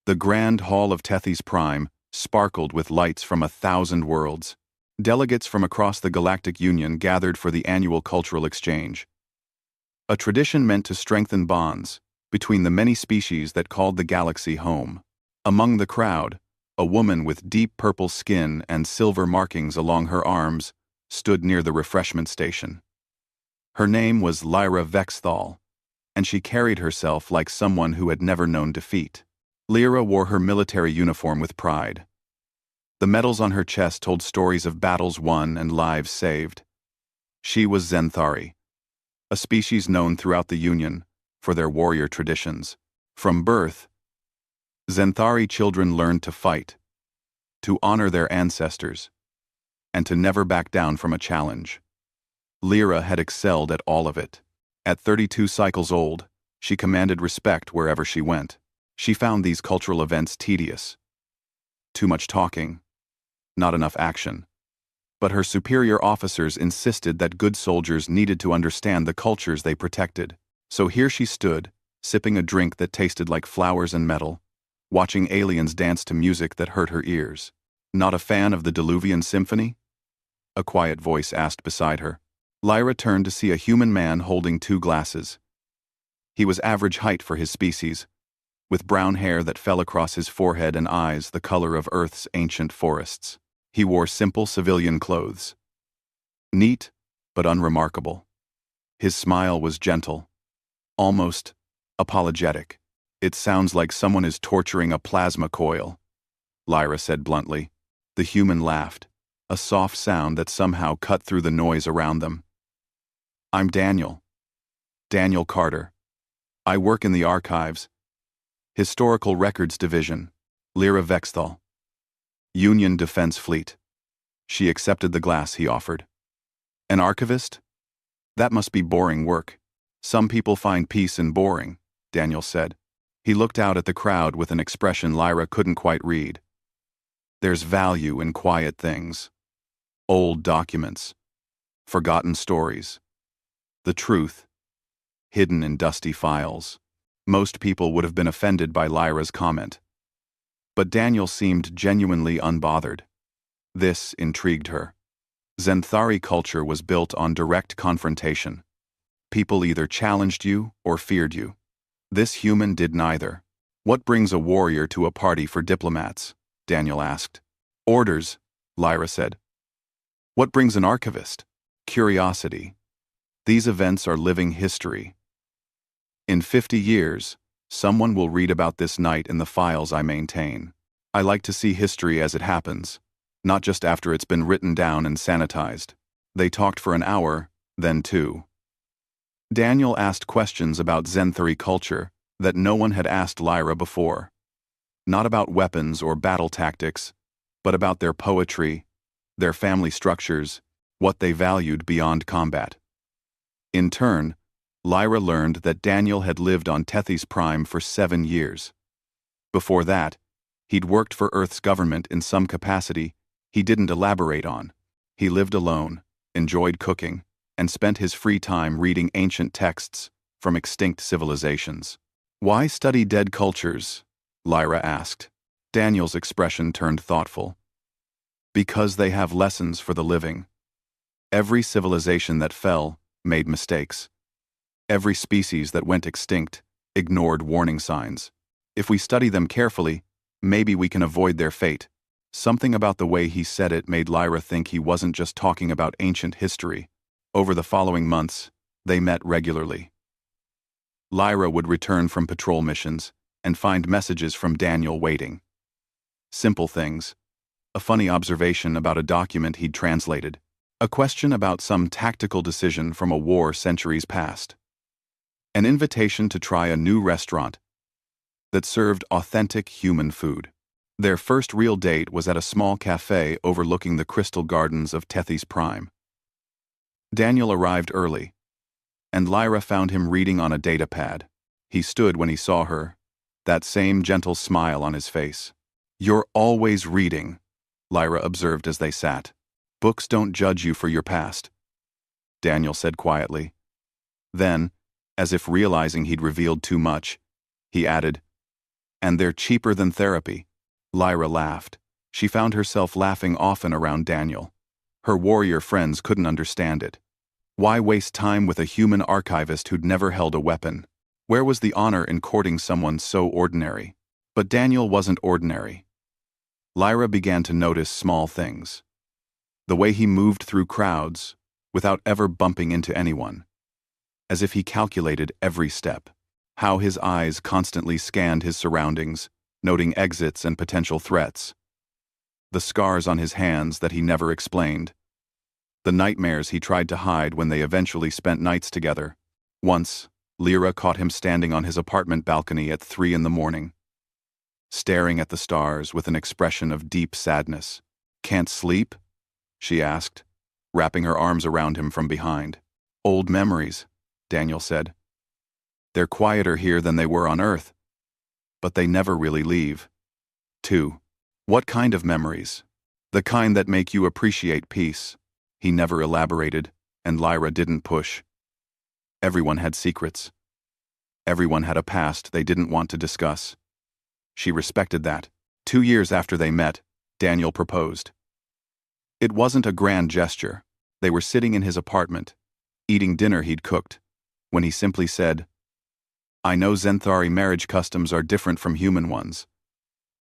The grand hall of Tethys Prime sparkled with lights from 1,000 worlds. Delegates from across the Galactic Union gathered for the annual cultural exchange, a tradition meant to strengthen bonds between the many species that called the galaxy home. Among the crowd, a woman with deep purple skin and silver markings along her arms stood near the refreshment station. Her name was Lyra Vexthal, and she carried herself like someone who had never known defeat. Lyra wore her military uniform with pride. The medals on her chest told stories of battles won and lives saved. She was Zenthari, a species known throughout the Union for their warrior traditions. From birth, Zenthari children learned to fight, to honor their ancestors, and to never back down from a challenge. Lyra had excelled at all of it. At 32 cycles old, she commanded respect wherever she went. She found these cultural events tedious. Too much talking, not enough action. But her superior officers insisted that good soldiers needed to understand the cultures they protected. So here she stood, sipping a drink that tasted like flowers and metal, watching aliens dance to music that hurt her ears. Not a fan of the Diluvian Symphony? A quiet voice asked beside her. Lyra turned to see a human man holding 2 glasses. He was average height for his species, with brown hair that fell across his forehead and eyes the color of Earth's ancient forests. He wore simple civilian clothes. Neat, but unremarkable. His smile was gentle, almost apologetic. "It sounds like someone is torturing a plasma coil," Lyra said bluntly. The human laughed, a soft sound that somehow cut through the noise around them. "I'm Daniel. Daniel Carter. I work in the archives. Historical Records Division. Lyra Vexthal. Union Defense Fleet." She accepted the glass he offered. "An archivist? That must be boring work." "Some people find peace in boring," Daniel said. He looked out at the crowd with an expression Lyra couldn't quite read. "There's value in quiet things. Old documents. Forgotten stories. The truth. Hidden in dusty files." Most people would have been offended by Lyra's comment. But Daniel seemed genuinely unbothered. This intrigued her. Zenthari culture was built on direct confrontation. People either challenged you or feared you. This human did neither. "What brings a warrior to a party for diplomats?" Daniel asked. "Orders," Lyra said. "What brings an archivist?" "Curiosity. These events are living history. In 50 years, someone will read about this night in the files I maintain. I like to see history as it happens, not just after it's been written down and sanitized." They talked for an hour, then 2. Daniel asked questions about Zenthari culture that no one had asked Lyra before. Not about weapons or battle tactics, but about their poetry, their family structures, what they valued beyond combat. In turn, Lyra learned that Daniel had lived on Tethys Prime for 7 years. Before that, he'd worked for Earth's government in some capacity he didn't elaborate on. He lived alone, enjoyed cooking, and spent his free time reading ancient texts from extinct civilizations. "Why study dead cultures?" Lyra asked. Daniel's expression turned thoughtful. "Because they have lessons for the living. Every civilization that fell made mistakes. Every species that went extinct ignored warning signs. If we study them carefully, maybe we can avoid their fate." Something about the way he said it made Lyra think he wasn't just talking about ancient history. Over the following months, they met regularly. Lyra would return from patrol missions and find messages from Daniel waiting. Simple things. A funny observation about a document he'd translated. A question about some tactical decision from a war centuries past. An invitation to try a new restaurant that served authentic human food. Their first real date was at a small cafe overlooking the crystal gardens of Tethys Prime. Daniel arrived early, and Lyra found him reading on a datapad. He stood when he saw her, that same gentle smile on his face. "You're always reading," Lyra observed as they sat. "Books don't judge you for your past," Daniel said quietly. Then, as if realizing he'd revealed too much, he added, And they're cheaper than therapy. Lyra laughed. She found herself laughing often around Daniel. Her warrior friends couldn't understand it. Why waste time with a human archivist who'd never held a weapon? Where was the honor in courting someone so ordinary? But Daniel wasn't ordinary. Lyra began to notice small things. The way he moved through crowds, without ever bumping into anyone. As if he calculated every step. How his eyes constantly scanned his surroundings, noting exits and potential threats. The scars on his hands that he never explained. The nightmares he tried to hide when they eventually spent nights together. Once, Lyra caught him standing on his apartment balcony at 3 a.m, staring at the stars with an expression of deep sadness. "Can't sleep?" she asked, wrapping her arms around him from behind. "Old memories," Daniel said. "They're quieter here than they were on Earth. But they never really leave." 2. What kind of memories? The kind that make you appreciate peace. He never elaborated, and Lyra didn't push. Everyone had secrets. Everyone had a past they didn't want to discuss. She respected that. 2 years after they met, Daniel proposed. It wasn't a grand gesture. They were sitting in his apartment, eating dinner he'd cooked, when he simply said, "I know Zenthari marriage customs are different from human ones,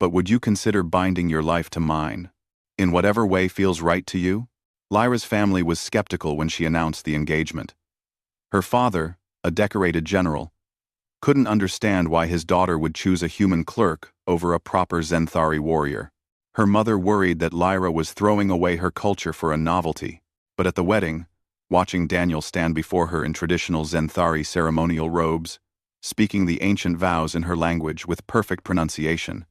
but would you consider binding your life to mine, in whatever way feels right to you?" Lyra's family was skeptical when she announced the engagement. Her father, a decorated general, couldn't understand why his daughter would choose a human clerk over a proper Zenthari warrior. Her mother worried that Lyra was throwing away her culture for a novelty, but at the wedding, watching Daniel stand before her in traditional Zenthari ceremonial robes, speaking the ancient vows in her language with perfect pronunciation,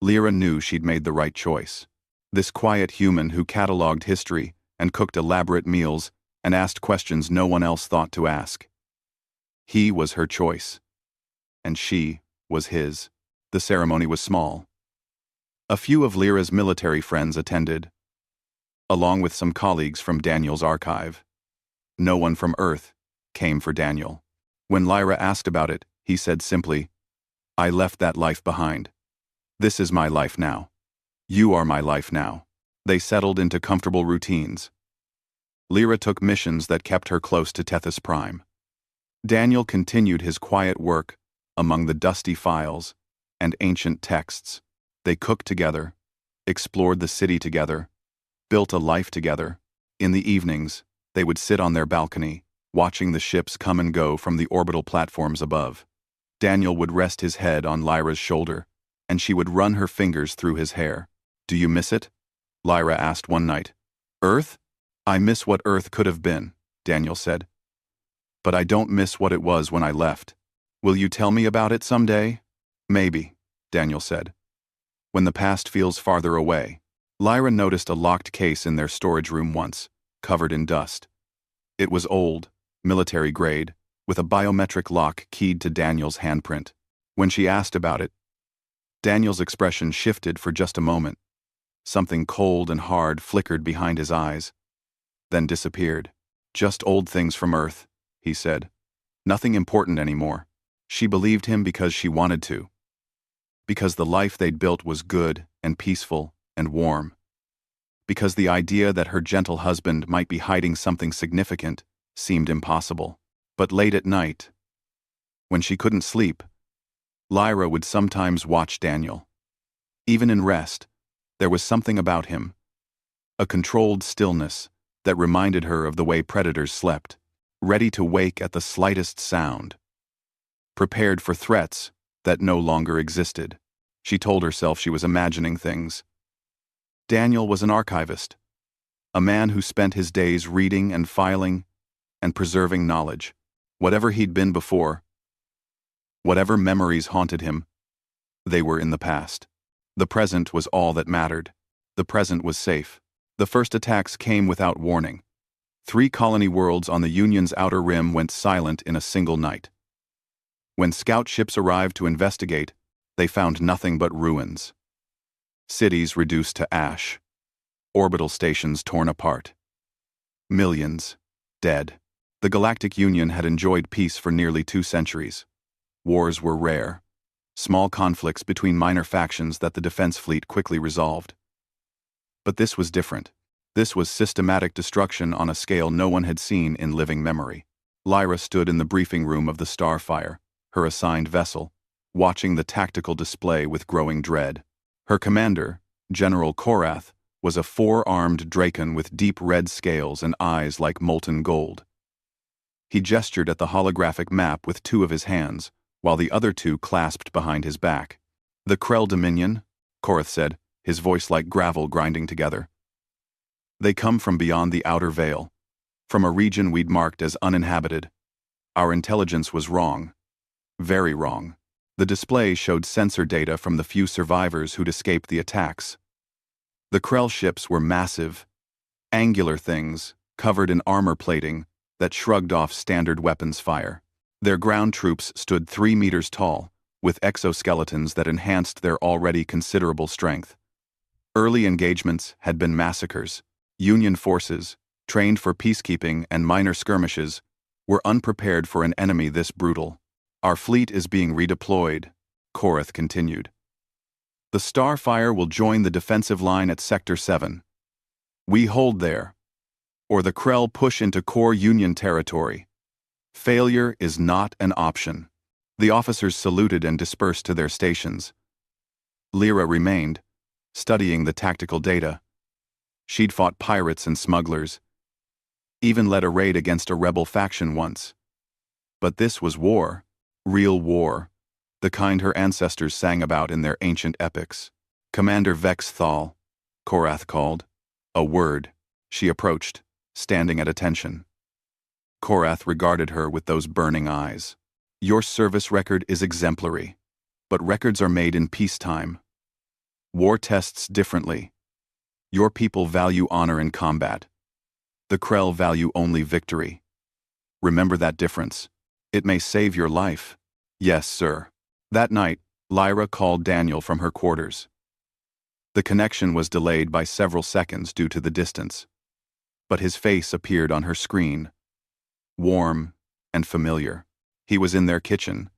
Lyra knew she'd made the right choice. This quiet human who cataloged history and cooked elaborate meals and asked questions no one else thought to ask. He was her choice. And she was his. The ceremony was small. A few of Lyra's military friends attended, along with some colleagues from Daniel's archive. No one from Earth came for Daniel. When Lyra asked about it, he said simply, "I left that life behind. This is my life now. You are my life now." They settled into comfortable routines. Lyra took missions that kept her close to Tethys Prime. Daniel continued his quiet work among the dusty files and ancient texts. They cooked together, explored the city together, built a life together. In the evenings, they would sit on their balcony, watching the ships come and go from the orbital platforms above. Daniel would rest his head on Lyra's shoulder, and she would run her fingers through his hair. "Do you miss it?" Lyra asked one night. "Earth? I miss what Earth could have been," Daniel said. "But I don't miss what it was when I left. Will you tell me about it someday?" "Maybe," Daniel said. "When the past feels farther away." Lyra noticed a locked case in their storage room once, covered in dust. It was old, military grade, with a biometric lock keyed to Daniel's handprint. When she asked about it, Daniel's expression shifted for just a moment. Something cold and hard flickered behind his eyes, then disappeared. "Just old things from Earth," he said. "Nothing important anymore." She believed him because she wanted to. Because the life they'd built was good and peaceful and warm. Because the idea that her gentle husband might be hiding something significant seemed impossible. But late at night, when she couldn't sleep, Lyra would sometimes watch Daniel. Even in rest, there was something about him, a controlled stillness that reminded her of the way predators slept, ready to wake at the slightest sound, prepared for threats that no longer existed. She told herself she was imagining things. Daniel was an archivist, a man who spent his days reading and filing and preserving knowledge. Whatever he'd been before, whatever memories haunted him, they were in the past. The present was all that mattered. The present was safe. The first attacks came without warning. 3 colony worlds on the Union's outer rim went silent in a single night. When scout ships arrived to investigate, they found nothing but ruins. Cities reduced to ash. Orbital stations torn apart. Millions dead. The Galactic Union had enjoyed peace for nearly 2 centuries. Wars were rare. small conflicts between minor factions that the defense fleet quickly resolved. But this was different. This was systematic destruction on a scale no one had seen in living memory. Lyra stood in the briefing room of the Starfire, her assigned vessel, watching the tactical display with growing dread. Her commander, General Korath, was a four-armed Drakon with deep red scales and eyes like molten gold. He gestured at the holographic map with two of his hands, while the other two clasped behind his back. "The Krell Dominion," Korath said, his voice like gravel grinding together. "They come from beyond the outer veil, from a region we'd marked as uninhabited. Our intelligence was wrong. Very wrong." The display showed sensor data from the few survivors who'd escaped the attacks. The Krell ships were massive, angular things, covered in armor plating, that shrugged off standard weapons fire. Their ground troops stood 3 meters tall, with exoskeletons that enhanced their already considerable strength. Early engagements had been massacres. Union forces, trained for peacekeeping and minor skirmishes, were unprepared for an enemy this brutal. "Our fleet is being redeployed," Korath continued. "The Starfire will join the defensive line at Sector 7. We hold there, or the Krell push into core Union territory. Failure is not an option." The officers saluted and dispersed to their stations. Lyra remained, studying the tactical data. She'd fought pirates and smugglers, even led a raid against a rebel faction once. But this was war, real war, the kind her ancestors sang about in their ancient epics. "Commander Vex Thal," Korath called. "A word." She approached, standing at attention. Korath regarded her with those burning eyes. "Your service record is exemplary, but records are made in peacetime. War tests differently. Your people value honor in combat. The Krell value only victory. Remember that difference. It may save your life." "Yes, sir." That night, Lyra called Daniel from her quarters. The connection was delayed by several seconds due to the distance, but his face appeared on her screen, warm and familiar. He was in their kitchen,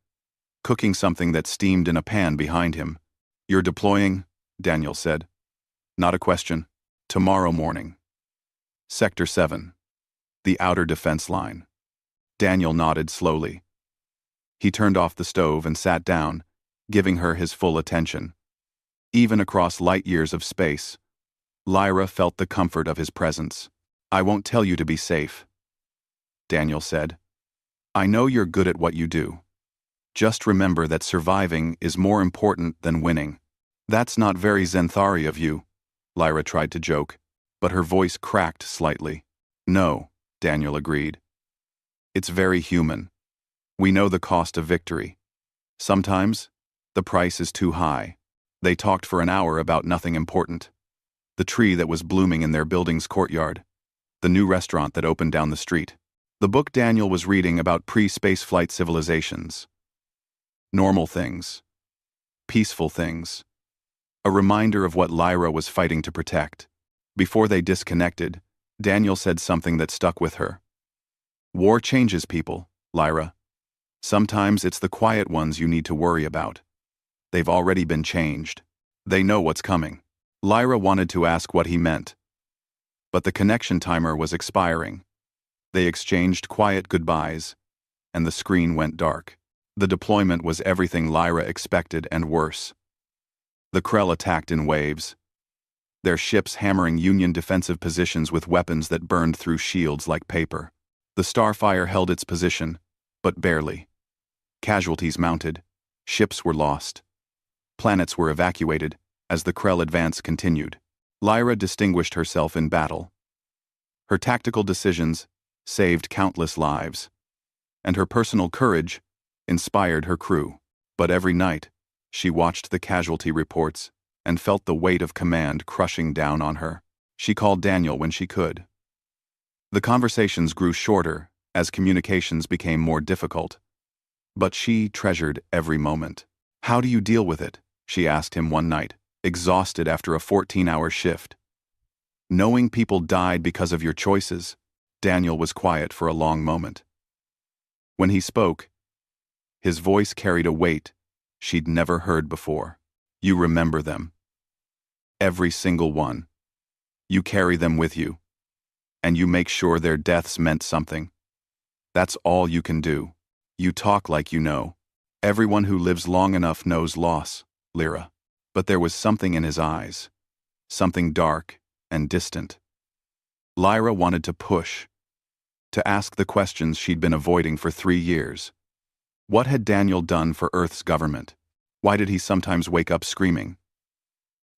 cooking something that steamed in a pan behind him. "You're deploying?" Daniel said. "Not a question. Tomorrow morning. Sector 7. The outer defense line." Daniel nodded slowly. He turned off the stove and sat down, giving her his full attention. Even across light years of space, Lyra felt the comfort of his presence. "I won't tell you to be safe," Daniel said. "I know you're good at what you do. Just remember that surviving is more important than winning." "That's not very Zenthari of you," Lyra tried to joke, but her voice cracked slightly. "No," Daniel agreed. "It's very human. We know the cost of victory. Sometimes, the price is too high." They talked for an hour about nothing important. The tree that was blooming in their building's courtyard. The new restaurant that opened down the street. The book Daniel was reading about pre-spaceflight civilizations. Normal things. Peaceful things. A reminder of what Lyra was fighting to protect. Before they disconnected, Daniel said something that stuck with her. "War changes people, Lyra. Sometimes it's the quiet ones you need to worry about. They've already been changed. They know what's coming." Lyra wanted to ask what he meant, but the connection timer was expiring. They exchanged quiet goodbyes, and the screen went dark. The deployment was everything Lyra expected and worse. The Krell attacked in waves, their ships hammering Union defensive positions with weapons that burned through shields like paper. The Starfire held its position, but barely. Casualties mounted, ships were lost. Planets were evacuated as the Krell advance continued. Lyra distinguished herself in battle. Her tactical decisions saved countless lives, and her personal courage inspired her crew. But every night, she watched the casualty reports and felt the weight of command crushing down on her. She called Daniel when she could. The conversations grew shorter as communications became more difficult, but she treasured every moment. "How do you deal with it?" she asked him one night, exhausted after a 14-hour shift. "Knowing people died because of your choices." Daniel was quiet for a long moment. When he spoke, his voice carried a weight she'd never heard before. You remember them. Every single one. You carry them with you. And you make sure their deaths meant something. That's all you can do. You talk like you know. Everyone who lives long enough knows loss, Lyra. But there was something in his eyes. Something dark and distant. Lyra wanted to push. To ask the questions she'd been avoiding for 3 years. What had Daniel done for Earth's government? Why did he sometimes wake up screaming?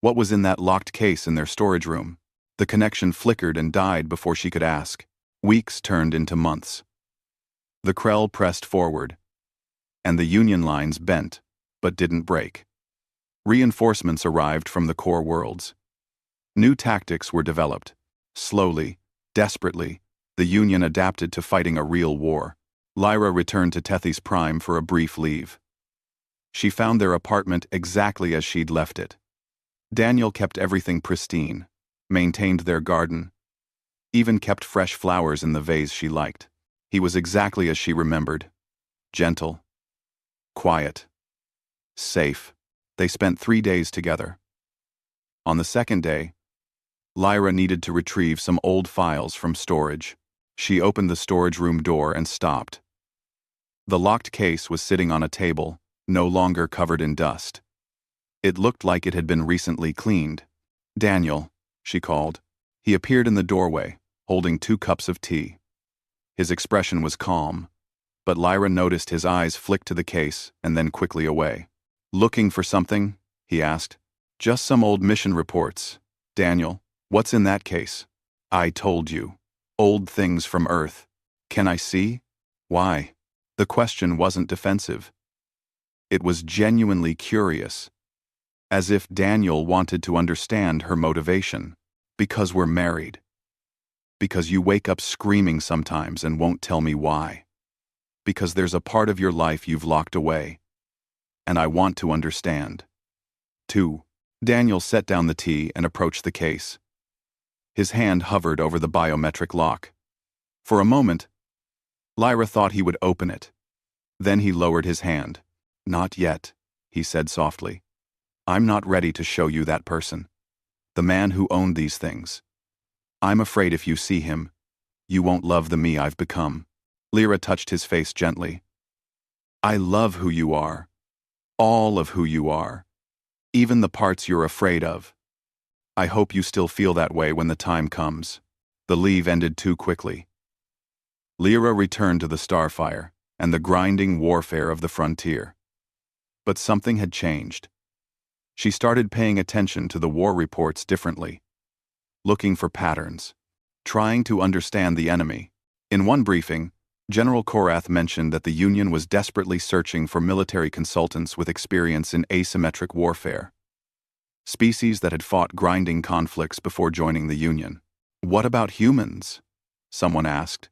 What was in that locked case in their storage room? The connection flickered and died before she could ask. Weeks turned into months. The Krell pressed forward, and the Union lines bent, but didn't break. Reinforcements arrived from the core worlds. New tactics were developed. Slowly, desperately, the Union adapted to fighting a real war. Lyra returned to Tethys Prime for a brief leave. She found their apartment exactly as she'd left it. Daniel kept everything pristine, maintained their garden, even kept fresh flowers in the vase she liked. He was exactly as she remembered. Gentle. Quiet. Safe. They spent 3 days together. On the second day, Lyra needed to retrieve some old files from storage. She opened the storage room door and stopped. The locked case was sitting on a table, no longer covered in dust. It looked like it had been recently cleaned. Daniel, she called. He appeared in the doorway, holding 2 cups of tea. His expression was calm, but Lyra noticed his eyes flick to the case and then quickly away. Looking for something? He asked. Just some old mission reports. Daniel, what's in that case? I told you. Old things from Earth. Can I see? Why? The question wasn't defensive. It was genuinely curious, as if Daniel wanted to understand her motivation. Because we're married. Because you wake up screaming sometimes and won't tell me why. Because there's a part of your life you've locked away. And I want to understand. 2. Daniel set down the tea and approached the case. His hand hovered over the biometric lock. For a moment, Lyra thought he would open it. Then he lowered his hand. Not yet, he said softly. I'm not ready to show you that person. The man who owned these things. I'm afraid if you see him, you won't love the me I've become. Lyra touched his face gently. I love who you are. All of who you are. Even the parts you're afraid of. I hope you still feel that way when the time comes. The leave ended too quickly. Lyra returned to the Starfire and the grinding warfare of the frontier. But something had changed. She started paying attention to the war reports differently, looking for patterns, trying to understand the enemy. In one briefing, General Korath mentioned that the Union was desperately searching for military consultants with experience in asymmetric warfare, species that had fought grinding conflicts before joining the Union. What about humans? Someone asked.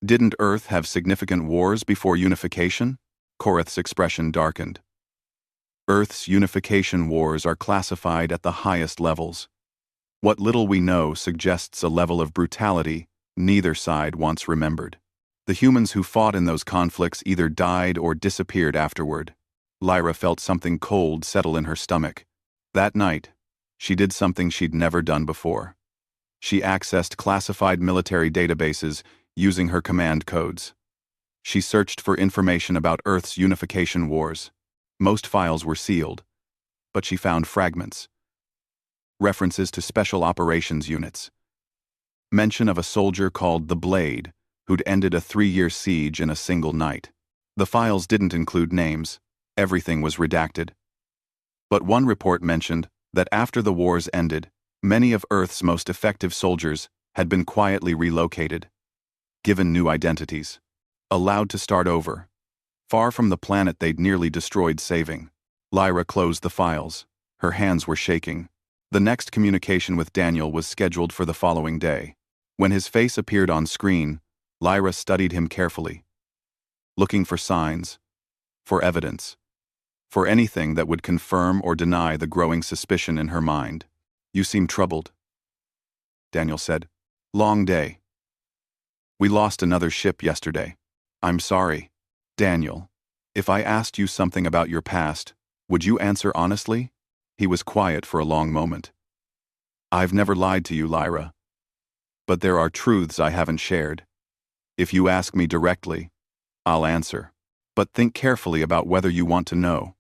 Didn't Earth have significant wars before unification? Korath's expression darkened. Earth's unification wars are classified at the highest levels. What little we know suggests a level of brutality neither side wants remembered. The humans who fought in those conflicts either died or disappeared afterward. Lyra felt something cold settle in her stomach. That night, she did something she'd never done before. She accessed classified military databases using her command codes. She searched for information about Earth's unification wars. Most files were sealed, but she found fragments. References to special operations units. Mention of a soldier called the Blade, who'd ended a 3-year siege in a single night. The files didn't include names. Everything was redacted. But one report mentioned that after the wars ended, many of Earth's most effective soldiers had been quietly relocated, given new identities, allowed to start over, far from the planet they'd nearly destroyed saving. Lyra closed the files. Her hands were shaking. The next communication with Daniel was scheduled for the following day. When his face appeared on screen, Lyra studied him carefully, looking for signs, for evidence, for anything that would confirm or deny the growing suspicion in her mind. You seem troubled, Daniel said. Long day. We lost another ship yesterday. I'm sorry. Daniel, if I asked you something about your past, Would you answer honestly? He was quiet for a long moment. I've never lied to you, Lyra. But there are truths I haven't shared. If you ask me directly, I'll answer. But think carefully about whether you want to know.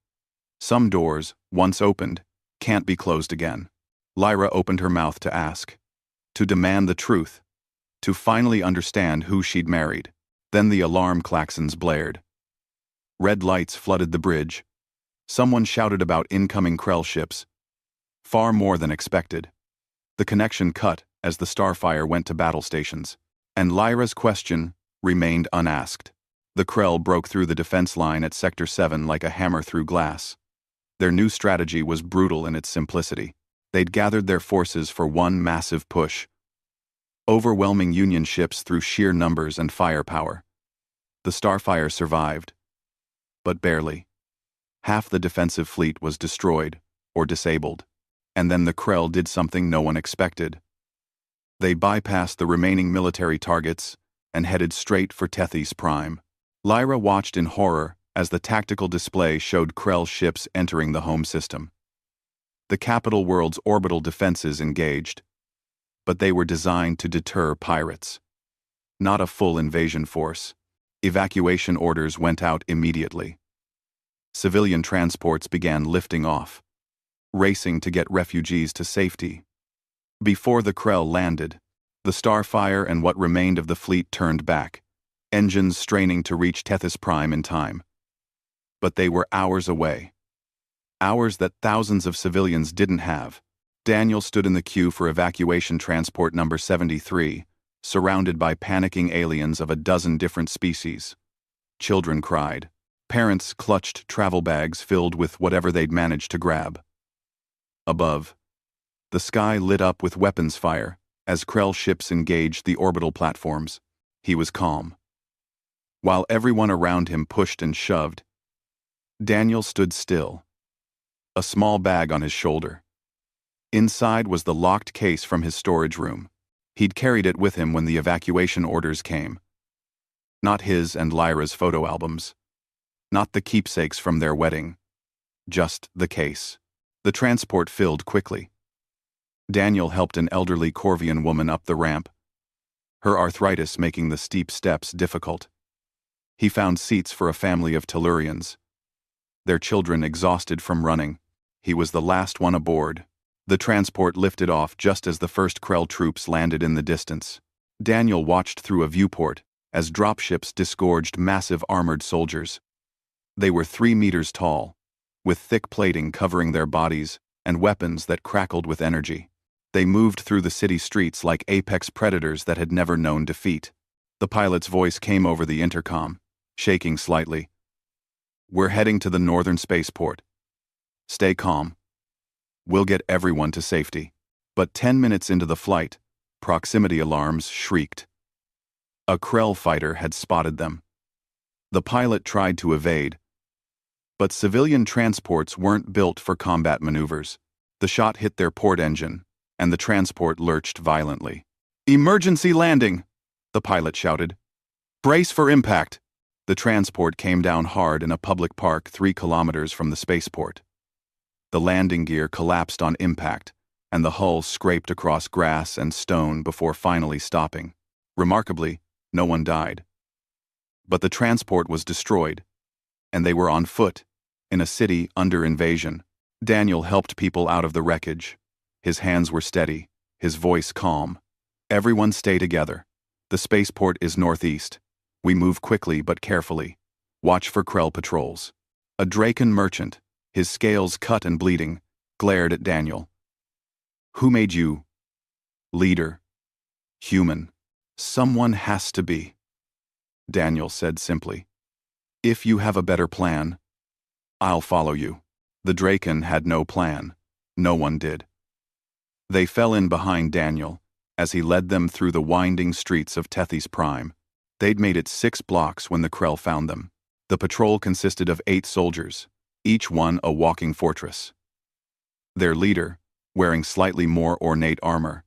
Some doors, once opened, can't be closed again. Lyra opened her mouth to ask. To demand the truth. To finally understand who she'd married. Then the alarm klaxons blared. Red lights flooded the bridge. Someone shouted about incoming Krell ships. Far more than expected. The connection cut as the Starfire went to battle stations. And Lyra's question remained unasked. The Krell broke through the defense line at Sector 7 like a hammer through glass. Their new strategy was brutal in its simplicity. They'd gathered their forces for one massive push. Overwhelming Union ships through sheer numbers and firepower. The Starfire survived. But barely. Half the defensive fleet was destroyed, or disabled. And then the Krell did something no one expected. They bypassed the remaining military targets and headed straight for Tethys Prime. Lyra watched in horror as the tactical display showed Krell ships entering the home system. The capital world's orbital defenses engaged, but they were designed to deter pirates. Not a full invasion force. Evacuation orders went out immediately. Civilian transports began lifting off, racing to get refugees to safety. Before the Krell landed, the Starfire and what remained of the fleet turned back, engines straining to reach Tethys Prime in time. But they were hours away. Hours that thousands of civilians didn't have. Daniel stood in the queue for evacuation transport number 73, surrounded by panicking aliens of a dozen different species. Children cried. Parents clutched travel bags filled with whatever they'd managed to grab. Above, the sky lit up with weapons fire as Krell ships engaged the orbital platforms. He was calm. While everyone around him pushed and shoved, Daniel stood still, a small bag on his shoulder. Inside was the locked case from his storage room. He'd carried it with him when the evacuation orders came. Not his and Lyra's photo albums. Not the keepsakes from their wedding. Just the case. The transport filled quickly. Daniel helped an elderly Corvian woman up the ramp, her arthritis making the steep steps difficult. He found seats for a family of Tellurians, their children exhausted from running. He was the last one aboard. The transport lifted off just as the first Krell troops landed in the distance. Daniel watched through a viewport as dropships disgorged massive armored soldiers. They were 3 meters tall, with thick plating covering their bodies and weapons that crackled with energy. They moved through the city streets like apex predators that had never known defeat. The pilot's voice came over the intercom, shaking slightly. We're heading to the northern spaceport. Stay calm. We'll get everyone to safety. But 10 minutes into the flight, proximity alarms shrieked. A Krell fighter had spotted them. The pilot tried to evade, but civilian transports weren't built for combat maneuvers. The shot hit their port engine, and the transport lurched violently. Emergency landing! The pilot shouted. Brace for impact! The transport came down hard in a public park 3 kilometers from the spaceport. The landing gear collapsed on impact, and the hull scraped across grass and stone before finally stopping. Remarkably, no one died. But the transport was destroyed, and they were on foot, in a city under invasion. Daniel helped people out of the wreckage. His hands were steady, his voice calm. Everyone stay together. The spaceport is northeast. We move quickly but carefully. Watch for Krell patrols. A Draken merchant, his scales cut and bleeding, glared at Daniel. Who made you? Leader. Human. Someone has to be. Daniel said simply. If you have a better plan, I'll follow you. The Draken had no plan. No one did. They fell in behind Daniel as he led them through the winding streets of Tethys Prime. They'd made it 6 blocks when the Krell found them. The patrol consisted of 8 soldiers, each one a walking fortress. Their leader, wearing slightly more ornate armor,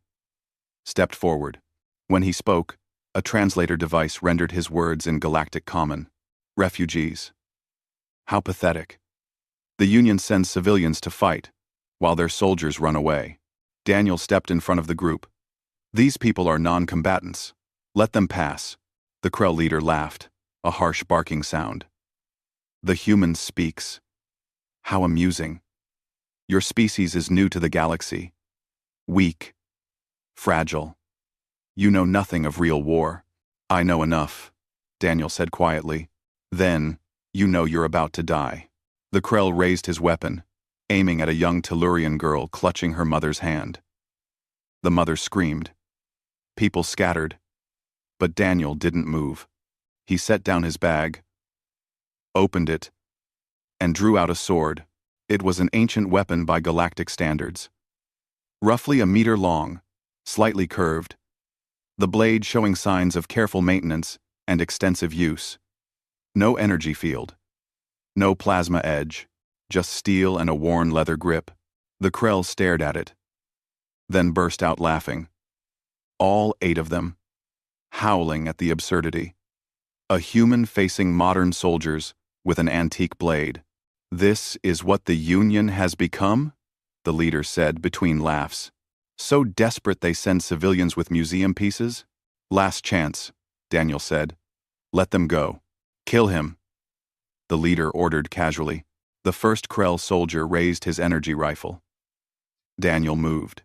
stepped forward. When he spoke, a translator device rendered his words in galactic common. Refugees. How pathetic. The Union sends civilians to fight, while their soldiers run away. Daniel stepped in front of the group. These people are non-combatants. Let them pass. The Krell leader laughed, a harsh barking sound. The human speaks. How amusing. Your species is new to the galaxy. Weak. Fragile. You know nothing of real war. I know enough, Daniel said quietly. Then, you know you're about to die. The Krell raised his weapon, aiming at a young Tellurian girl clutching her mother's hand. The mother screamed. People scattered. But Daniel didn't move. He set down his bag, opened it, and drew out a sword. It was an ancient weapon by galactic standards. Roughly a meter long, slightly curved, the blade showing signs of careful maintenance and extensive use. No energy field. No plasma edge. Just steel and a worn leather grip. The Krell stared at it, then burst out laughing. All 8 of them, howling at the absurdity. A human facing modern soldiers with an antique blade. This is what the Union has become? The leader said between laughs. So desperate they send civilians with museum pieces? Last chance, Daniel said. Let them go. Kill him. The leader ordered casually. The first Krell soldier raised his energy rifle. Daniel moved.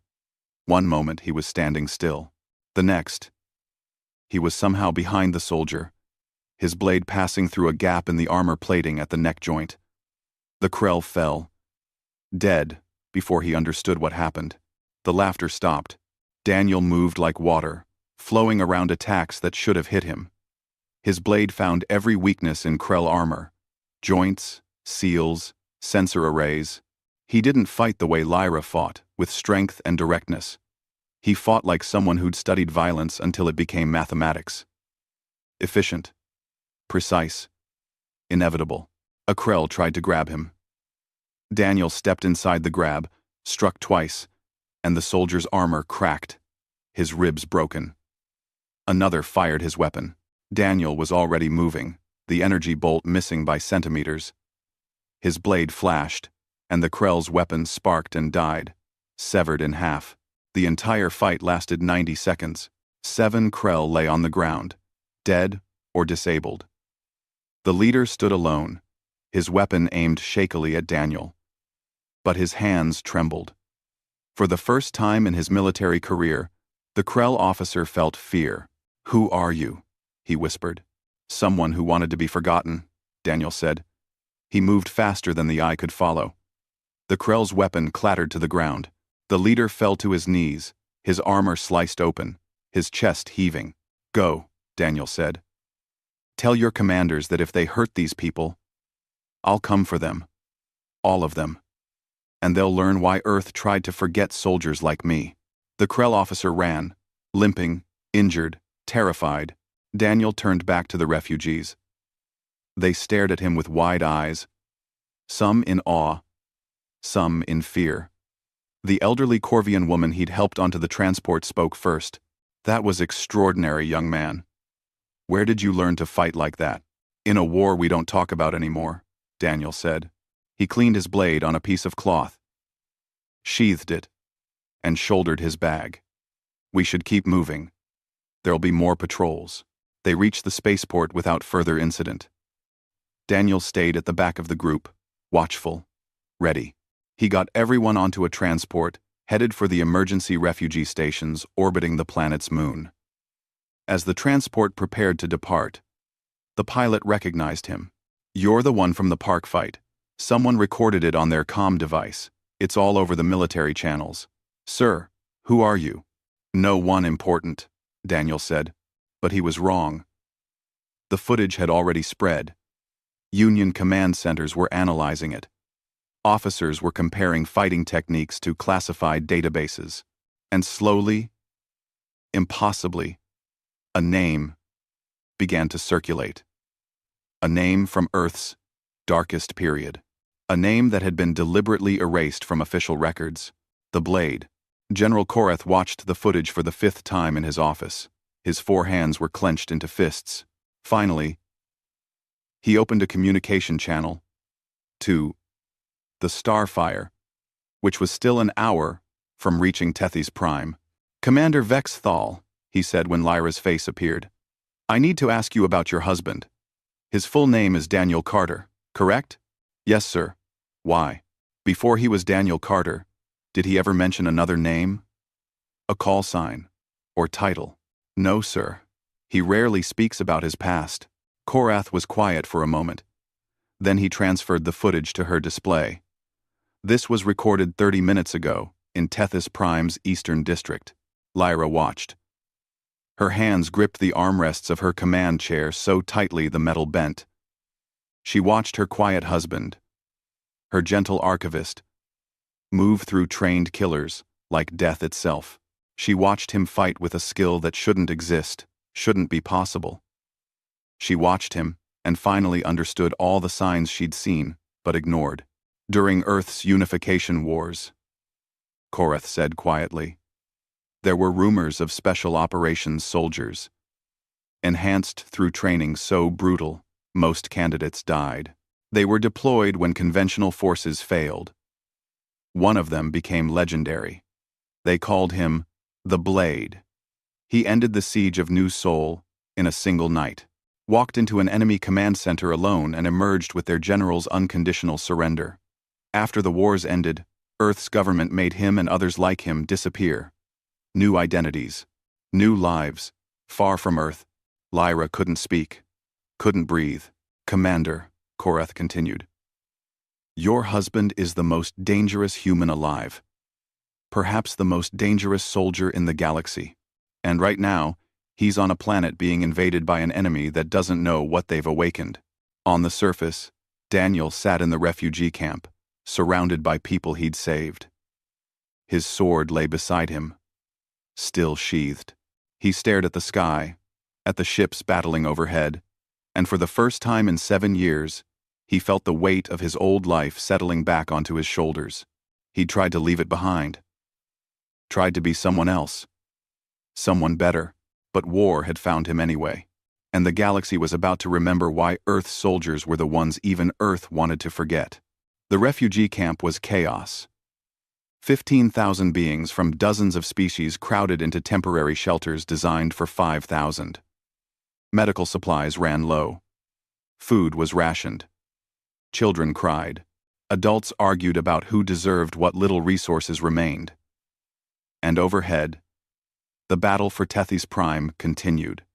One moment he was standing still. The next, he was somehow behind the soldier, his blade passing through a gap in the armor plating at the neck joint. The Krell fell, dead, before he understood what happened. The laughter stopped. Daniel moved like water, flowing around attacks that should have hit him. His blade found every weakness in Krell armor. Joints, seals, sensor arrays. He didn't fight the way Lyra fought, with strength and directness. He fought like someone who'd studied violence until it became mathematics. Efficient. Precise. Inevitable. A Krell tried to grab him. Daniel stepped inside the grab, struck twice, and the soldier's armor cracked, his ribs broken. Another fired his weapon. Daniel was already moving, the energy bolt missing by centimeters. His blade flashed, and the Krell's weapon sparked and died, severed in half. The entire fight lasted 90 seconds. 7 Krell lay on the ground, dead or disabled. The leader stood alone, his weapon aimed shakily at Daniel. But his hands trembled. For the first time in his military career, the Krell officer felt fear. Who are you? He whispered. Someone who wanted to be forgotten, Daniel said. He moved faster than the eye could follow. The Krell's weapon clattered to the ground. The leader fell to his knees, his armor sliced open, his chest heaving. Go, Daniel said. Tell your commanders that if they hurt these people, I'll come for them. All of them. And they'll learn why Earth tried to forget soldiers like me. The Krell officer ran, limping, injured, terrified. Daniel turned back to the refugees. They stared at him with wide eyes, some in awe, some in fear. The elderly Corvian woman he'd helped onto the transport spoke first. That was extraordinary, young man. Where did you learn to fight like that? In a war we don't talk about anymore, Daniel said. He cleaned his blade on a piece of cloth, sheathed it, and shouldered his bag. We should keep moving. There'll be more patrols. They reached the spaceport without further incident. Daniel stayed at the back of the group, watchful, ready. He got everyone onto a transport, headed for the emergency refugee stations orbiting the planet's moon. As the transport prepared to depart, the pilot recognized him. You're the one from the park fight. Someone recorded it on their comm device. It's all over the military channels. Sir, who are you? No one important, Daniel said. But he was wrong. The footage had already spread. Union command centers were analyzing it. Officers were comparing fighting techniques to classified databases. And slowly, impossibly, a name began to circulate. A name from Earth's darkest period. A name that had been deliberately erased from official records. The Blade. General Korath watched the footage for the 5th time in his office. His 4 hands were clenched into fists. Finally, he opened a communication channel to the Starfire, which was still an hour from reaching Tethys Prime. "Commander Vex Thal," he said when Lyra's face appeared. "I need to ask you about your husband. His full name is Daniel Carter, correct?" "Yes, sir." "Why? Before he was Daniel Carter, did he ever mention another name? A call sign? Or title?" "No, sir. He rarely speaks about his past." Korath was quiet for a moment. Then he transferred the footage to her display. This was recorded 30 minutes ago, in Tethys Prime's Eastern District. Lyra watched. Her hands gripped the armrests of her command chair so tightly the metal bent. She watched her quiet husband, her gentle archivist, move through trained killers like death itself. She watched him fight with a skill that shouldn't exist, shouldn't be possible. She watched him, and finally understood all the signs she'd seen, but ignored. "During Earth's unification wars," Korath said quietly, "there were rumors of special operations soldiers. Enhanced through training so brutal, most candidates died. They were deployed when conventional forces failed. One of them became legendary. They called him the Blade. He ended the siege of New Sol in a single night, walked into an enemy command center alone and emerged with their general's unconditional surrender. After the wars ended, Earth's government made him and others like him disappear. New identities, new lives, far from Earth." Lyra couldn't speak, couldn't breathe. "Commander," Korath continued, "your husband is the most dangerous human alive. Perhaps the most dangerous soldier in the galaxy. And right now, he's on a planet being invaded by an enemy that doesn't know what they've awakened." On the surface, Daniel sat in the refugee camp, surrounded by people he'd saved. His sword lay beside him, still sheathed. He stared at the sky, at the ships battling overhead, and for the first time in 7 years, he felt the weight of his old life settling back onto his shoulders. He'd tried to leave it behind, tried to be someone else, someone better, but war had found him anyway, and the galaxy was about to remember why Earth's soldiers were the ones even Earth wanted to forget. The refugee camp was chaos. 15,000 beings from dozens of species crowded into temporary shelters designed for 5,000. Medical supplies ran low. Food was rationed. Children cried. Adults argued about who deserved what little resources remained. And overhead, the battle for Tethys Prime continued.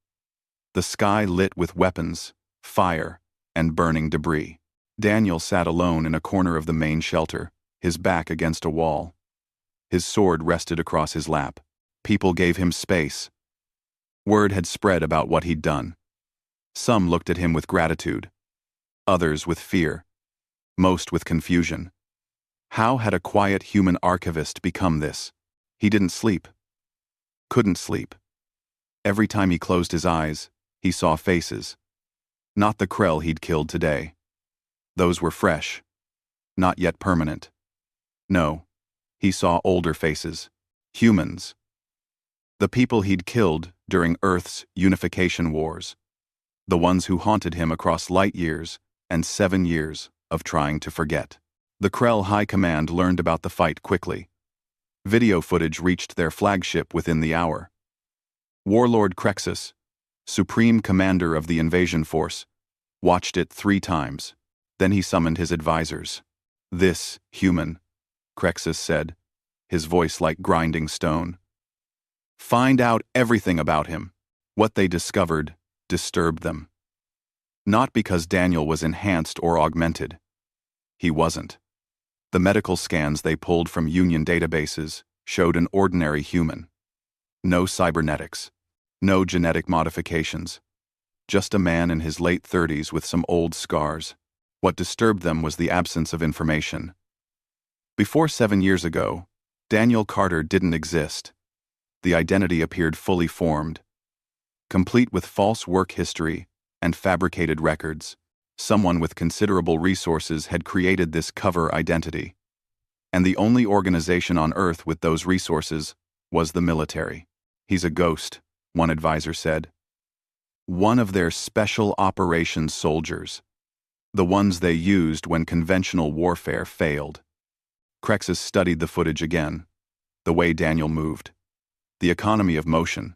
The sky lit with weapons, fire, and burning debris. Daniel sat alone in a corner of the main shelter, his back against a wall. His sword rested across his lap. People gave him space. Word had spread about what he'd done. Some looked at him with gratitude, others with fear, most with confusion. How had a quiet human archivist become this? He didn't sleep. Couldn't sleep. Every time he closed his eyes, he saw faces. Not the Krell he'd killed today. Those were fresh, not yet permanent. No, he saw older faces, humans. The people he'd killed during Earth's unification wars. The ones who haunted him across light years and 7 years of trying to forget. The Krell High Command learned about the fight quickly. Video footage reached their flagship within the hour. Warlord Crexus, Supreme Commander of the Invasion Force, watched it 3 times. Then he summoned his advisors. "This human," Crexus said, his voice like grinding stone. "Find out everything about him." What they discovered disturbed them. Not because Daniel was enhanced or augmented. He wasn't. The medical scans they pulled from Union databases showed an ordinary human. No cybernetics. No genetic modifications. Just a man in his late 30s with some old scars. What disturbed them was the absence of information. Before 7 years ago, Daniel Carter didn't exist. The identity appeared fully formed, complete with false work history and fabricated records. Someone with considerable resources had created this cover identity. And the only organization on Earth with those resources was the military. "He's a ghost," one advisor said. "One of their special operations soldiers. the ones they used when conventional warfare failed. Crexus studied the footage again, the way Daniel moved, the economy of motion,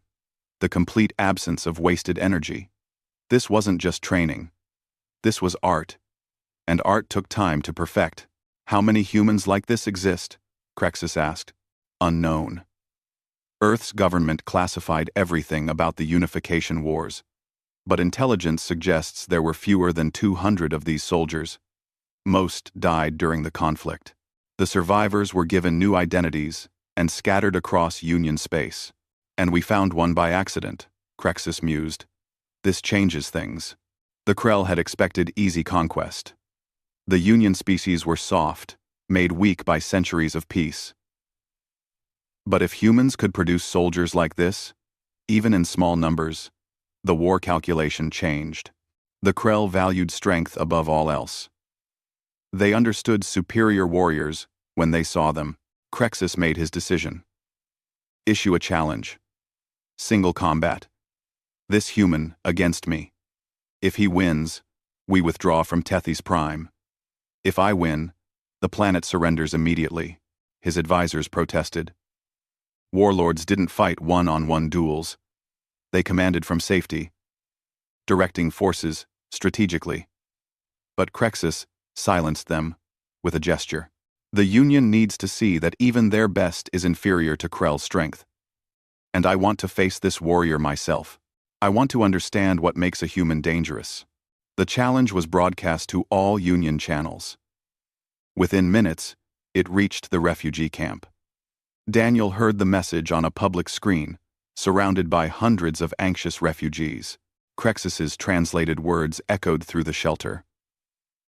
the complete absence of wasted energy. This wasn't just training. This was art. And art took time to perfect. How many humans like this exist? Crexus asked. Unknown. Earth's government classified everything about the Unification Wars, but intelligence suggests there were fewer than 200 of these soldiers. Most died during the conflict. The survivors were given new identities and scattered across Union space. And we found one by accident, Crexus mused. This changes things. The Krell had expected easy conquest. The Union species were soft, made weak by centuries of peace. But if humans could produce soldiers like this, even in small numbers, the war calculation changed. The Krell valued strength above all else. They understood superior warriors when they saw them. Crexus made his decision. Issue a challenge. Single combat. This human against me. If he wins, we withdraw from Tethys Prime. If I win, the planet surrenders immediately, his advisors protested. Warlords didn't fight one-on-one duels. They commanded from safety, directing forces strategically. But Crexus silenced them with a gesture. The Union needs to see that even their best is inferior to Krell's strength. And I want to face this warrior myself. I want to understand what makes a human dangerous. The challenge was broadcast to all Union channels. Within minutes, it reached the refugee camp. Daniel heard the message on a public screen, surrounded by hundreds of anxious refugees. Crexus's translated words echoed through the shelter.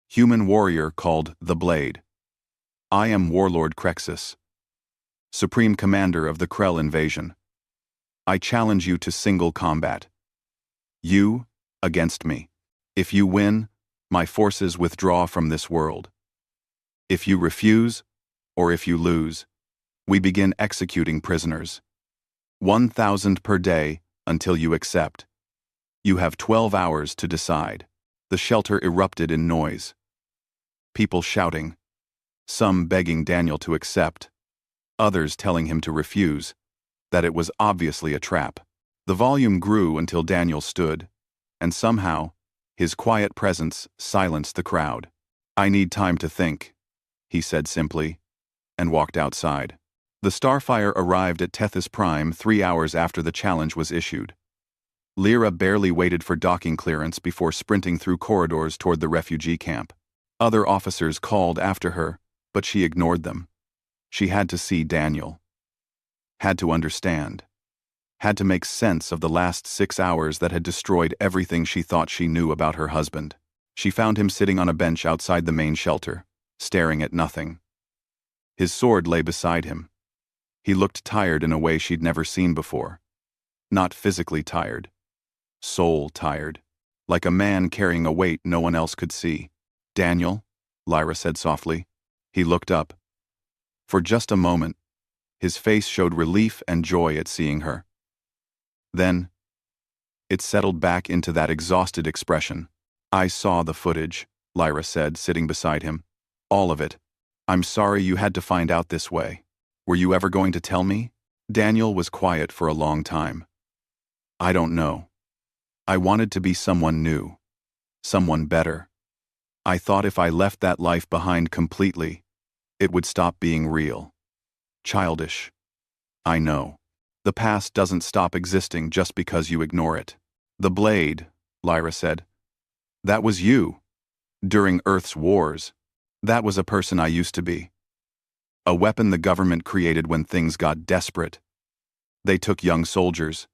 Human warrior called the Blade. I am Warlord Crexus, Supreme Commander of the Krell invasion. I challenge you to single combat. You against me. If you win, my forces withdraw from this world. If you refuse, or if you lose, we begin executing prisoners. 1,000 per day until you accept. You have 12 hours to decide. The shelter erupted in noise. People shouting, some begging Daniel to accept, others telling him to refuse, that it was obviously a trap. The volume grew until Daniel stood, and somehow, his quiet presence silenced the crowd. I need time to think, he said simply, and walked outside. The Starfire arrived at Tethys Prime 3 hours after the challenge was issued. Lyra barely waited for docking clearance before sprinting through corridors toward the refugee camp. Other officers called after her, but she ignored them. She had to see Daniel. Had to understand. Had to make sense of the last 6 hours that had destroyed everything she thought she knew about her husband. She found him sitting on a bench outside the main shelter, staring at nothing. His sword lay beside him. He looked tired in a way she'd never seen before. Not physically tired. Soul tired. Like a man carrying a weight no one else could see. Daniel, Lyra said softly. He looked up. For just a moment, his face showed relief and joy at seeing her. Then, it settled back into that exhausted expression. I saw the footage, Lyra said, sitting beside him. All of it. I'm sorry you had to find out this way. Were you ever going to tell me? Daniel was quiet for a long time. I don't know. I wanted to be someone new. Someone better. I thought if I left that life behind completely, it would stop being real. Childish. I know. The past doesn't stop existing just because you ignore it. The Blade, Lyra said. That was you. During Earth's wars. That was a person I used to be. A weapon the government created when things got desperate. They took young soldiers,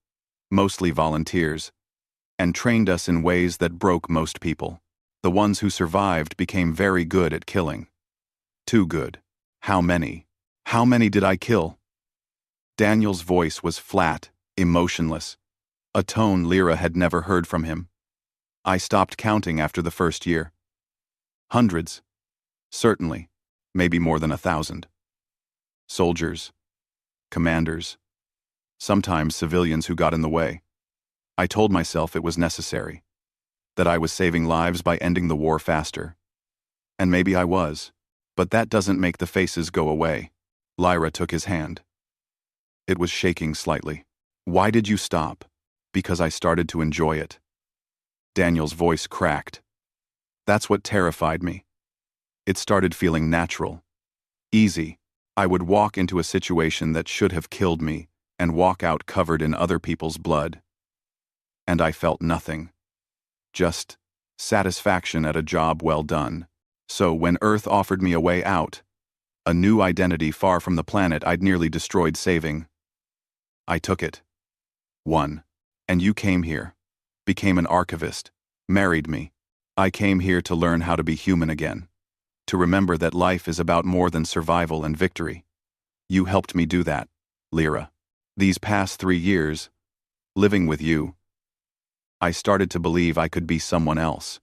mostly volunteers, and trained us in ways that broke most people. The ones who survived became very good at killing. Too good. How many? How many did I kill? Daniel's voice was flat, emotionless, a tone Lyra had never heard from him. I stopped counting after the first year. Hundreds. Certainly. Maybe more than 1,000. Soldiers. Commanders. Sometimes civilians who got in the way. I told myself it was necessary. that I was saving lives by ending the war faster. And maybe I was, but that doesn't make the faces go away. Lyra took his hand. It was shaking slightly. Why did you stop? Because I started to enjoy it. Daniel's voice cracked. That's what terrified me. It started feeling natural. Easy. I would walk into a situation that should have killed me and walk out covered in other people's blood. And I felt nothing. Just satisfaction at a job well done. So when Earth offered me a way out, a new identity far from the planet I'd nearly destroyed saving, I took it. Won. And you came here, became an archivist, married me. I came here to learn how to be human again, to remember that life is about more than survival and victory. You helped me do that, Lyra. These past 3 years, living with you, I started to believe I could be someone else.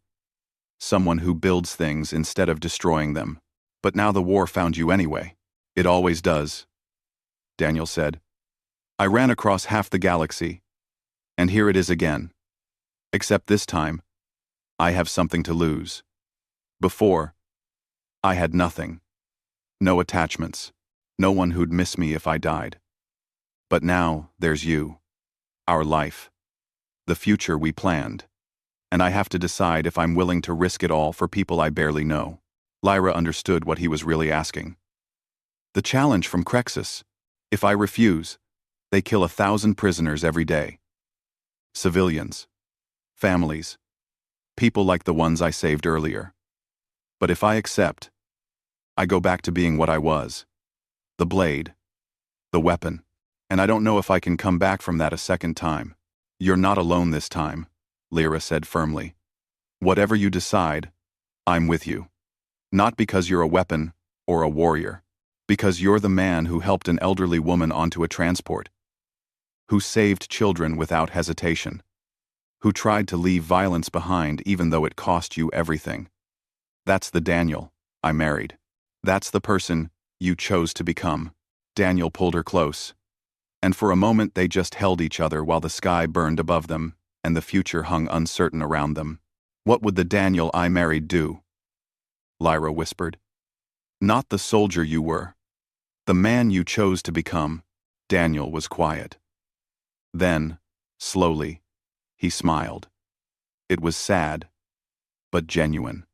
Someone who builds things instead of destroying them. But now the war found you anyway. It always does. Daniel said. I ran across half the galaxy, and here it is again. Except this time, I have something to lose. Before, I had nothing. No attachments. No one who'd miss me if I died. But now, there's you. Our life. The future we planned. And I have to decide if I'm willing to risk it all for people I barely know. Lyra understood what he was really asking. The challenge from Crexus. If I refuse, they kill 1,000 prisoners every day. Civilians. Families. People like the ones I saved earlier. But if I accept, I go back to being what I was. The blade. The weapon. And I don't know if I can come back from that a second time. You're not alone this time, Lyra said firmly. Whatever you decide, I'm with you. Not because you're a weapon or a warrior. Because you're the man who helped an elderly woman onto a transport. Who saved children without hesitation. Who tried to leave violence behind even though it cost you everything. That's the Daniel I married. That's the person you chose to become. Daniel pulled her close. And for a moment they just held each other while the sky burned above them and the future hung uncertain around them. What would the Daniel I married do? Lyra whispered. Not the soldier you were. The man you chose to become. Daniel was quiet. Then, slowly, he smiled. It was sad, but genuine.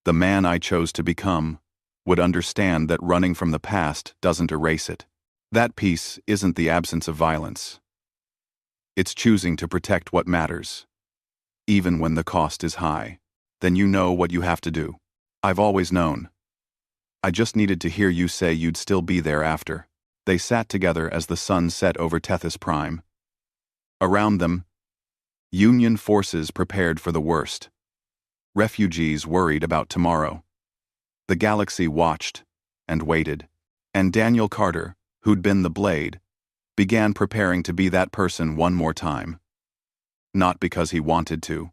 The man I chose to become would understand that running from the past doesn't erase it. That peace isn't the absence of violence. It's choosing to protect what matters. Even when the cost is high, then you know what you have to do. I've always known. I just needed to hear you say you'd still be there after. They sat together as the sun set over Tethys Prime. Around them, Union forces prepared for the worst. Refugees worried about tomorrow. The galaxy watched and waited. And Daniel Carter, who'd been the blade, began preparing to be that person one more time. Not because he wanted to.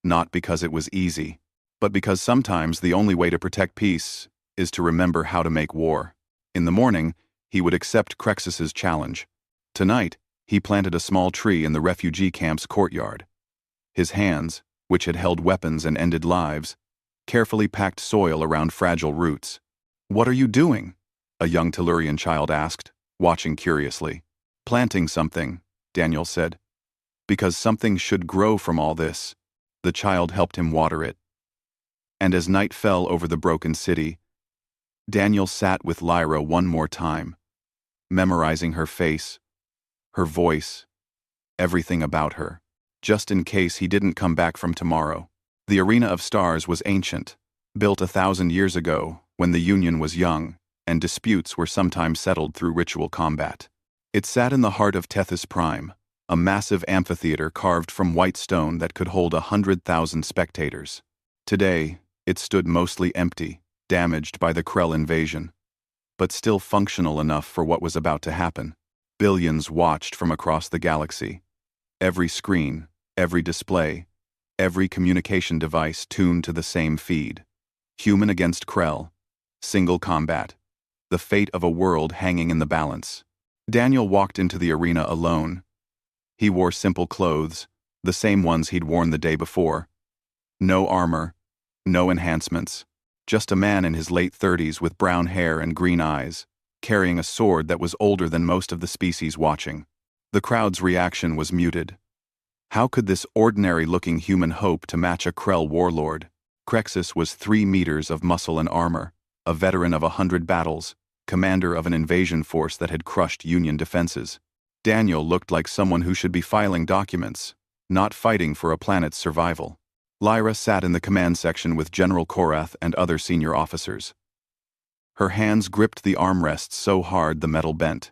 Not because it was easy. But because sometimes the only way to protect peace is to remember how to make war. In the morning, he would accept Crexus's challenge. Tonight, he planted a small tree in the refugee camp's courtyard. His hands, which had held weapons and ended lives, carefully packed soil around fragile roots. What are you doing? A young Tellurian child asked, watching curiously. Planting something, Daniel said. Because something should grow from all this. The child helped him water it. And as night fell over the broken city, Daniel sat with Lyra one more time, memorizing her face, her voice, everything about her, just in case he didn't come back from tomorrow. The Arena of Stars was ancient, built 1,000 years ago when the Union was young, and disputes were sometimes settled through ritual combat. It sat in the heart of Tethys Prime, a massive amphitheater carved from white stone that could hold 100,000 spectators. Today, it stood mostly empty, damaged by the Krell invasion, but still functional enough for what was about to happen. Billions watched from across the galaxy. Every screen, every display, every communication device tuned to the same feed. Human against Krell. Single combat. The fate of a world hanging in the balance. Daniel walked into the arena alone. He wore simple clothes, the same ones he'd worn the day before, No armor, no enhancements. Just a man in his late 30s with brown hair and green eyes, carrying a sword that was older than most of the species watching. The crowd's reaction was muted. How could this ordinary-looking human hope to match a Krell warlord? Crexus was 3 meters of muscle and armor, a veteran of 100 battles, commander of an invasion force that had crushed Union defenses. Daniel looked like someone who should be filing documents, not fighting for a planet's survival. Lyra sat in the command section with General Korath and other senior officers. Her hands gripped the armrests so hard the metal bent.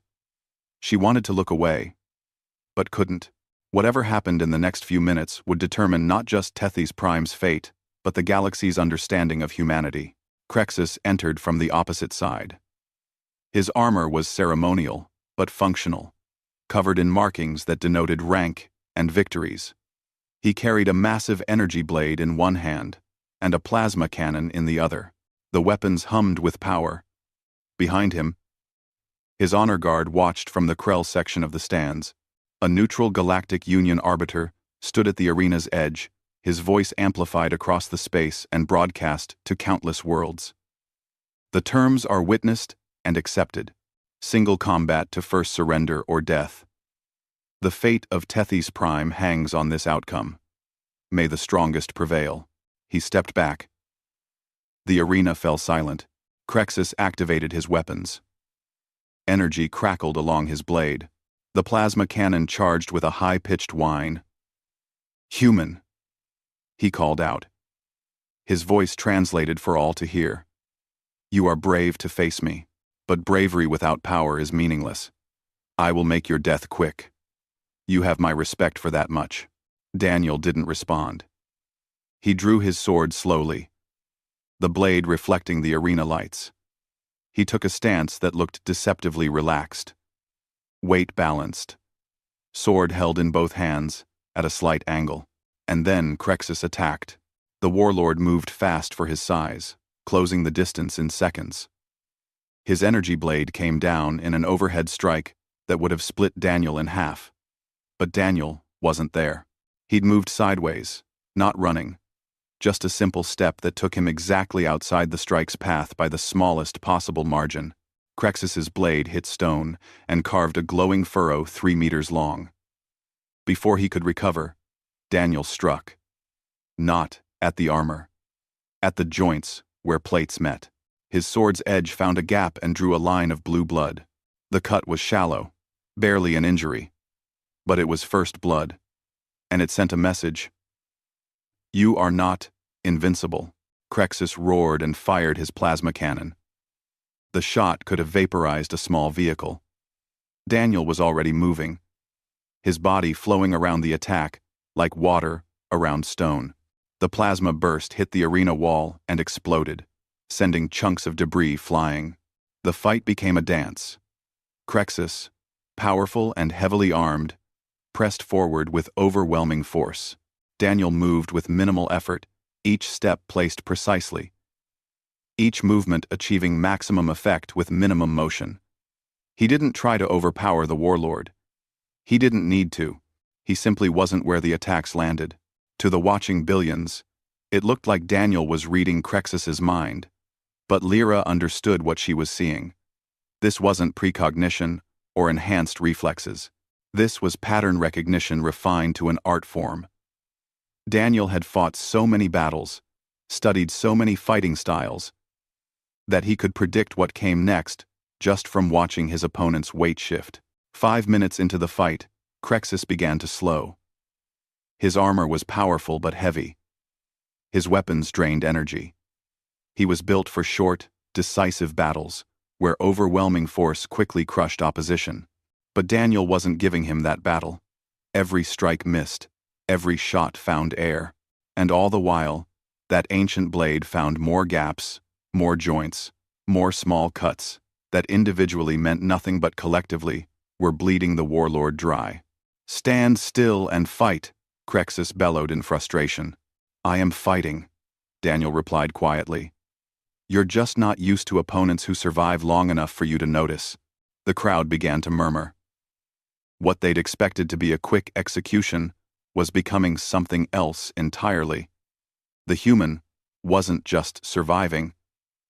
She wanted to look away, but couldn't. Whatever happened in the next few minutes would determine not just Tethys Prime's fate, but the galaxy's understanding of humanity. Crexus entered from the opposite side. His armor was ceremonial, but functional, covered in markings that denoted rank and victories. He carried a massive energy blade in one hand and a plasma cannon in the other. The weapons hummed with power. Behind him, his honor guard watched from the Krell section of the stands. A neutral Galactic Union arbiter stood at the arena's edge, his voice amplified across the space and broadcast to countless worlds. The terms are witnessed and accepted. Single combat to first surrender or death. The fate of Tethys Prime hangs on this outcome. May the strongest prevail. He stepped back. The arena fell silent. Crexus activated his weapons. Energy crackled along his blade. The plasma cannon charged with a high-pitched whine. "Human," he called out. His voice translated for all to hear. "You are brave to face me, but bravery without power is meaningless. I will make your death quick. You have my respect for that much." Daniel didn't respond. He drew his sword slowly, the blade reflecting the arena lights. He took a stance that looked deceptively relaxed. Weight balanced. Sword held in both hands, at a slight angle. And then Crexus attacked. The warlord moved fast for his size, closing the distance in seconds. His energy blade came down in an overhead strike that would have split Daniel in half. But Daniel wasn't there. He'd moved sideways, not running. Just a simple step that took him exactly outside the strike's path by the smallest possible margin. Crexus's blade hit stone and carved a glowing furrow 3 meters long. Before he could recover, Daniel struck. Not at the armor. At the joints where plates met. His sword's edge found a gap and drew a line of blue blood. The cut was shallow, barely an injury. But it was first blood, and it sent a message. "You are not invincible." Crexus roared and fired his plasma cannon. The shot could have vaporized a small vehicle. Daniel was already moving, his body flowing around the attack like water around stone. The plasma burst hit the arena wall and exploded, sending chunks of debris flying. The fight became a dance. Crexus, powerful and heavily armed, pressed forward with overwhelming force. Daniel moved with minimal effort, each step placed precisely. Each movement achieving maximum effect with minimum motion. He didn't try to overpower the warlord. He didn't need to. He simply wasn't where the attacks landed. To the watching billions, it looked like Daniel was reading Crexus's mind. But Lyra understood what she was seeing. This wasn't precognition or enhanced reflexes. This was pattern recognition refined to an art form. Daniel had fought so many battles, studied so many fighting styles, that he could predict what came next just from watching his opponent's weight shift. 5 minutes into the fight, Crexus began to slow. His armor was powerful but heavy. His weapons drained energy. He was built for short, decisive battles, where overwhelming force quickly crushed opposition. But Daniel wasn't giving him that battle. Every strike missed, every shot found air, and all the while, that ancient blade found more gaps, more joints, more small cuts, that individually meant nothing but collectively were bleeding the warlord dry. "Stand still and fight," Crexus bellowed in frustration. "I am fighting," Daniel replied quietly. "You're just not used to opponents who survive long enough for you to notice." The crowd began to murmur. What they'd expected to be a quick execution was becoming something else entirely. The human wasn't just surviving,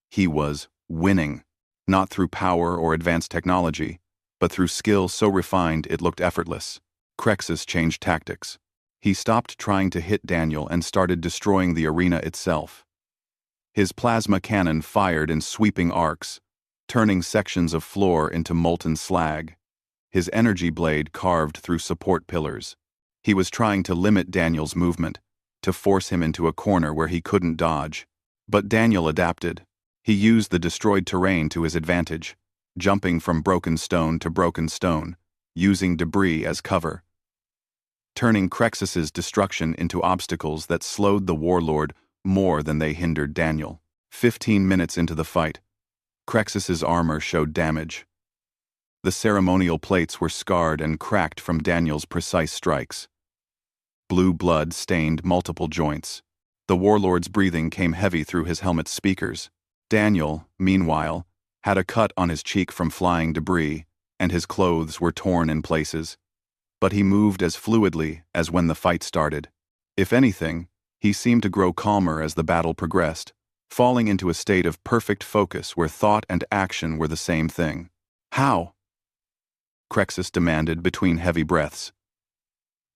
he was winning, not through power or advanced technology, but through skill so refined it looked effortless. Crexus changed tactics. He stopped trying to hit Daniel and started destroying the arena itself. His plasma cannon fired in sweeping arcs, turning sections of floor into molten slag. His energy blade carved through support pillars. He was trying to limit Daniel's movement, to force him into a corner where he couldn't dodge. But Daniel adapted. He used the destroyed terrain to his advantage, jumping from broken stone to broken stone, using debris as cover, turning Crexus's destruction into obstacles that slowed the warlord more than they hindered Daniel. 15 minutes into the fight, Crexus's armor showed damage. The ceremonial plates were scarred and cracked from Daniel's precise strikes. Blue blood stained multiple joints. The warlord's breathing came heavy through his helmet's speakers. Daniel, meanwhile, had a cut on his cheek from flying debris, and his clothes were torn in places. But he moved as fluidly as when the fight started. If anything, he seemed to grow calmer as the battle progressed, falling into a state of perfect focus where thought and action were the same thing. How? Crexus demanded between heavy breaths.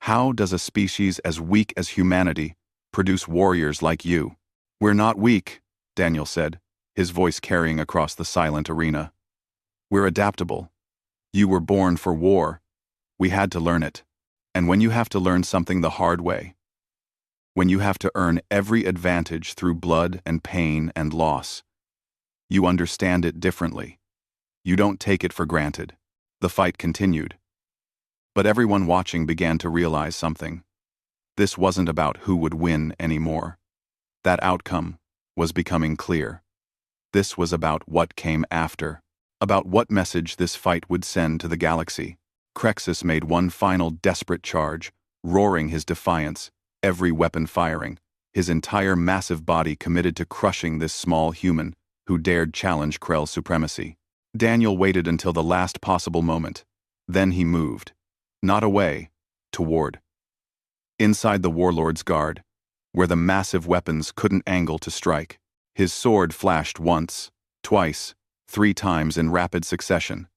How does a species as weak as humanity produce warriors like you? We're not weak, Daniel said, his voice carrying across the silent arena. We're adaptable. You were born for war. We had to learn it. And when you have to learn something the hard way, when you have to earn every advantage through blood and pain and loss, you understand it differently. You don't take it for granted. The fight continued. But everyone watching began to realize something. This wasn't about who would win anymore. That outcome was becoming clear. This was about what came after, about what message this fight would send to the galaxy. Crexus made one final desperate charge, roaring his defiance, every weapon firing, his entire massive body committed to crushing this small human who dared challenge Krell's supremacy. Daniel waited until the last possible moment. Then he moved. Not away, toward. Inside the warlord's guard, where the massive weapons couldn't angle to strike, his sword flashed once, twice, 3 times in rapid succession.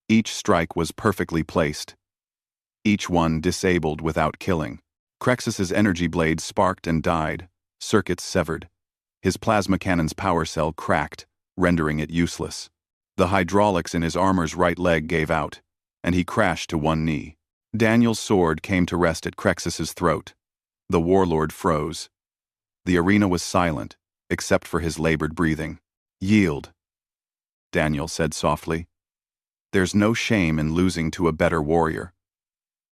Each strike was perfectly placed. Each one disabled without killing. Crexus's energy blade sparked and died, circuits severed. His plasma cannon's power cell cracked, rendering it useless. The hydraulics in his armor's right leg gave out, and he crashed to one knee. Daniel's sword came to rest at Crexus's throat. The warlord froze. The arena was silent, except for his labored breathing. Yield, Daniel said softly. There's no shame in losing to a better warrior.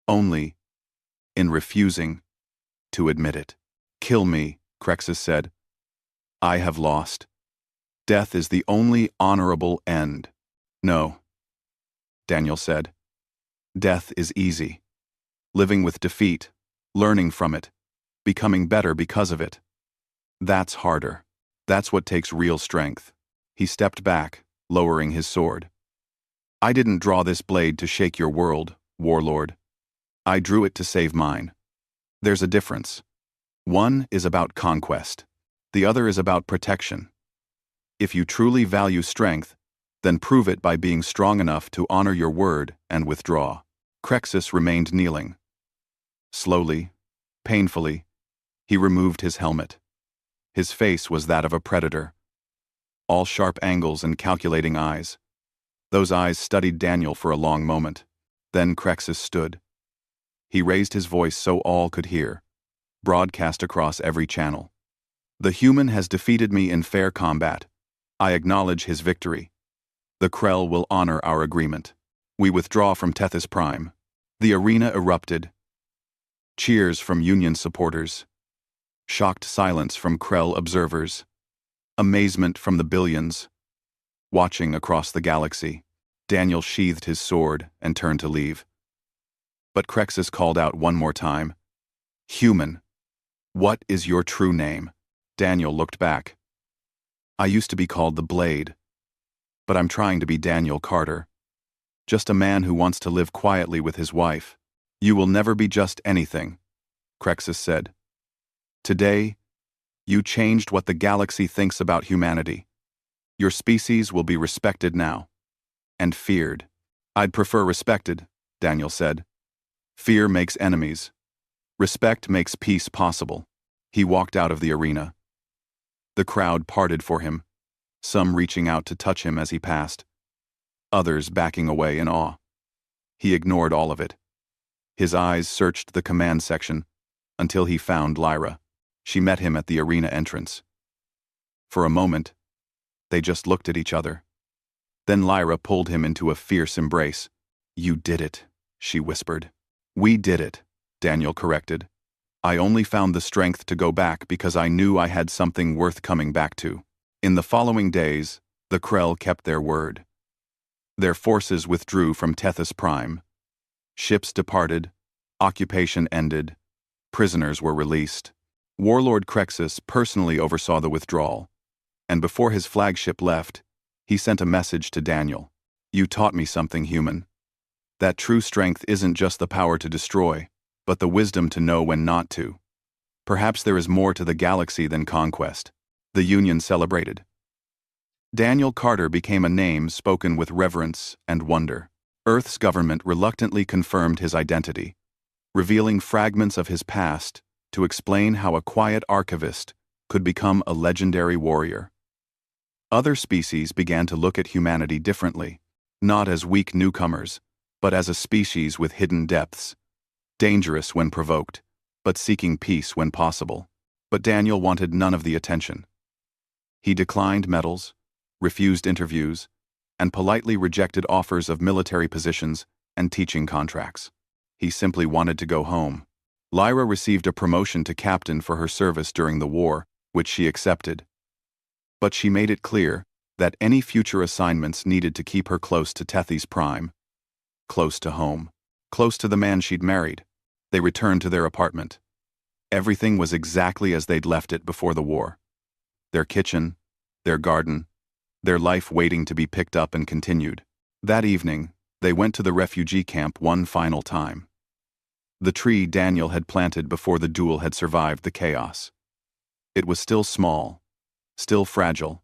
Only in refusing to admit it. Kill me, Crexus said. I have lost. Death is the only honorable end. No, Daniel said. Death is easy. Living with defeat, learning from it, becoming better because of it. That's harder. That's what takes real strength. He stepped back, lowering his sword. I didn't draw this blade to shake your world, warlord. I drew it to save mine. There's a difference. One is about conquest. The other is about protection. If you truly value strength, then prove it by being strong enough to honor your word and withdraw. Crexus remained kneeling. Slowly, painfully, he removed his helmet. His face was that of a predator. All sharp angles and calculating eyes. Those eyes studied Daniel for a long moment. Then Crexus stood. He raised his voice so all could hear, broadcast across every channel. The human has defeated me in fair combat. I acknowledge his victory. The Krell will honor our agreement. We withdraw from Tethys Prime. The arena erupted. Cheers from Union supporters. Shocked silence from Krell observers. Amazement from the billions. Watching across the galaxy, Daniel sheathed his sword and turned to leave. But Crexus called out one more time. Human, what is your true name? Daniel looked back. I used to be called the Blade, but I'm trying to be Daniel Carter. Just a man who wants to live quietly with his wife. You will never be just anything, Crexus said. Today, You changed what the galaxy thinks about humanity. Your species will be respected now. And feared. I'd prefer respected, Daniel said. Fear makes enemies. Respect makes peace possible. He walked out of the arena. The crowd parted for him, some reaching out to touch him as he passed, others backing away in awe. He ignored all of it. His eyes searched the command section until he found Lyra. She met him at the arena entrance. For a moment, they just looked at each other. Then Lyra pulled him into a fierce embrace. You did it, she whispered. We did it, Daniel corrected. I only found the strength to go back because I knew I had something worth coming back to. In the following days, the Krell kept their word. Their forces withdrew from Tethys Prime. Ships departed, occupation ended, prisoners were released. Warlord Crexus personally oversaw the withdrawal, and before his flagship left, he sent a message to Daniel. You taught me something, human. That true strength isn't just the power to destroy, but the wisdom to know when not to. Perhaps there is more to the galaxy than conquest. The Union celebrated. Daniel Carter became a name spoken with reverence and wonder. Earth's government reluctantly confirmed his identity, revealing fragments of his past to explain how a quiet archivist could become a legendary warrior. Other species began to look at humanity differently, not as weak newcomers, but as a species with hidden depths, dangerous when provoked, but seeking peace when possible. But Daniel wanted none of the attention. He declined medals, refused interviews, and politely rejected offers of military positions and teaching contracts. He simply wanted to go home. Lyra received a promotion to captain for her service during the war, which she accepted. But she made it clear that any future assignments needed to keep her close to Tethys Prime, close to home, close to the man she'd married. They returned to their apartment. Everything was exactly as they'd left it before the war. Their kitchen, their garden, their life waiting to be picked up and continued. That evening, they went to the refugee camp one final time. The tree Daniel had planted before the duel had survived the chaos. It was still small, still fragile,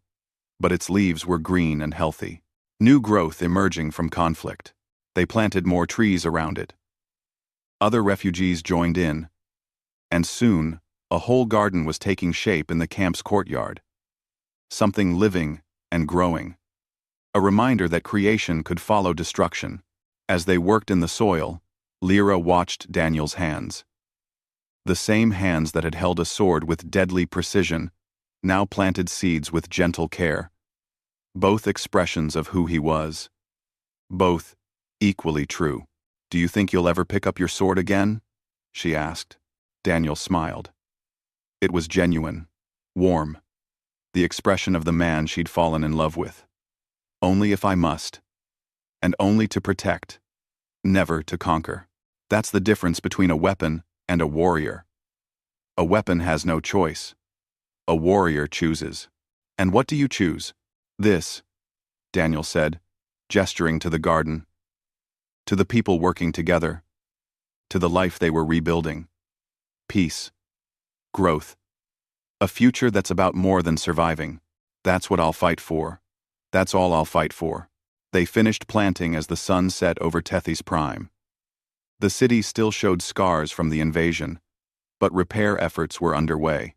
but its leaves were green and healthy. New growth emerging from conflict. They planted more trees around it. Other refugees joined in, and soon, a whole garden was taking shape in the camp's courtyard. Something living and growing. A reminder that creation could follow destruction. As they worked in the soil, Lyra watched Daniel's hands. The same hands that had held a sword with deadly precision now planted seeds with gentle care. Both expressions of who he was. Both equally true. Do you think you'll ever pick up your sword again? She asked. Daniel smiled. It was genuine, warm, the expression of the man she'd fallen in love with. Only if I must. And only to protect, never to conquer. That's the difference between a weapon and a warrior. A weapon has no choice. A warrior chooses. And what do you choose? This, Daniel said, gesturing to the garden. To the people working together. To the life they were rebuilding. Peace. Growth. A future that's about more than surviving. That's what I'll fight for. That's all I'll fight for. They finished planting as the sun set over Tethys Prime. The city still showed scars from the invasion, but repair efforts were underway.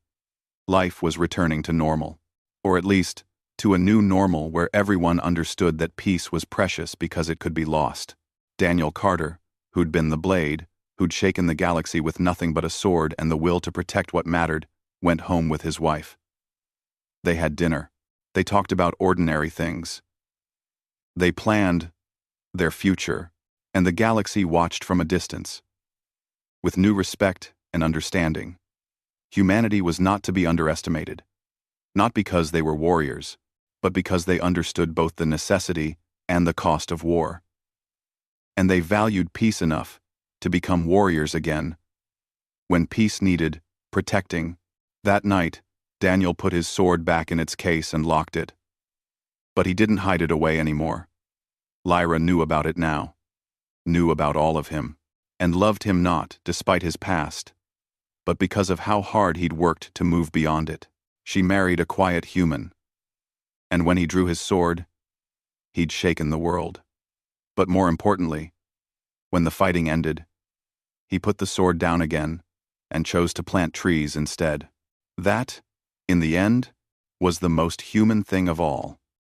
Life was returning to normal. Or at least, to a new normal where everyone understood that peace was precious because it could be lost. Daniel Carter, who'd been the Blade, who'd shaken the galaxy with nothing but a sword and the will to protect what mattered, went home with his wife. They had dinner. They talked about ordinary things. They planned their future, and the galaxy watched from a distance. With new respect and understanding. Humanity was not to be underestimated. Not because they were warriors, but because they understood both the necessity and the cost of war. And they valued peace enough to become warriors again. When peace needed protecting, that night, Daniel put his sword back in its case and locked it. But he didn't hide it away anymore. Lyra knew about it now. Knew about all of him. And loved him not, despite his past, but because of how hard he'd worked to move beyond it. She married a quiet human. And when he drew his sword, he'd shaken the world. But more importantly, when the fighting ended, he put the sword down again and chose to plant trees instead. That, in the end, was the most human thing of all.